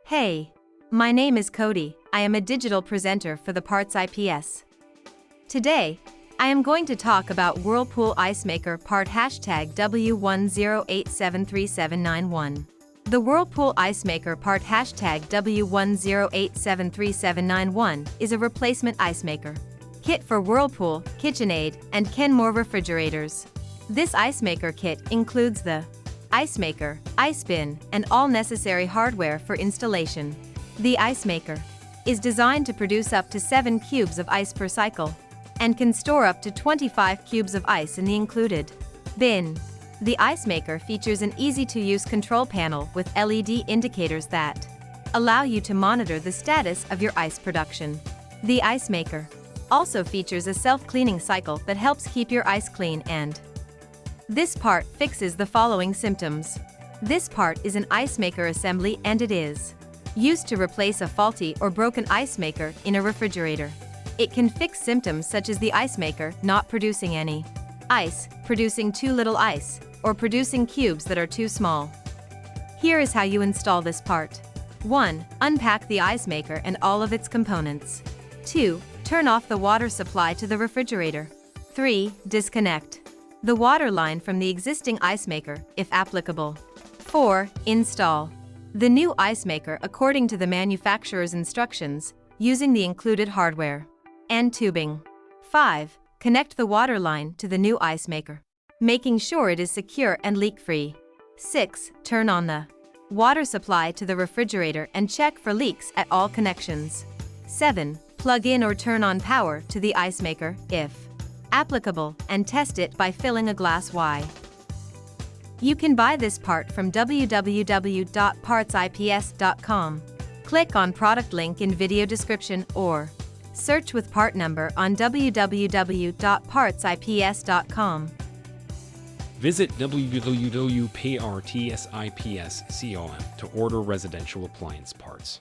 Hey, my name is Cody. I am a digital presenter for the PartsIPS. Today, I am going to talk about Whirlpool ICEMAKER part #W10873791. The Whirlpool ICEMAKER part #W10873791 is a replacement ice maker kit for Whirlpool, KitchenAid, and Kenmore refrigerators. This ice maker kit includes the ice maker, ice bin, and all necessary hardware for installation. The ice maker is designed to produce up to 7 cubes of ice per cycle and can store up to 25 cubes of ice in the included bin. The ice maker features an easy-to-use control panel with LED indicators that allow you to monitor the status of your ice production. The ice maker also features a self-cleaning cycle that helps keep your ice clean, and this part fixes the following symptoms. This part is an ice maker assembly, and it is used to replace a faulty or broken ice maker in a refrigerator. It can fix symptoms such as the ice maker not producing any ice, producing too little ice, or producing cubes that are too small. Here is how you install this part. 1. Unpack the ice maker and all of its components. 2. Turn off the water supply to the refrigerator. 3. Disconnect the water line from the existing ice maker, if applicable. 4. Install the new ice maker according to the manufacturer's instructions, using the included hardware and tubing. 5. Connect the water line to the new ice maker, making sure it is secure and leak-free. 6. Turn on the water supply to the refrigerator and check for leaks at all connections. 7. Plug in or turn on power to the ice maker, if applicable, and test it by filling a glass Y. You can buy this part from www.PartsIPS.com. Click on product link in video description or search with part number on www.PartsIPS.com. Visit www.PartsIPS.com to order residential appliance parts.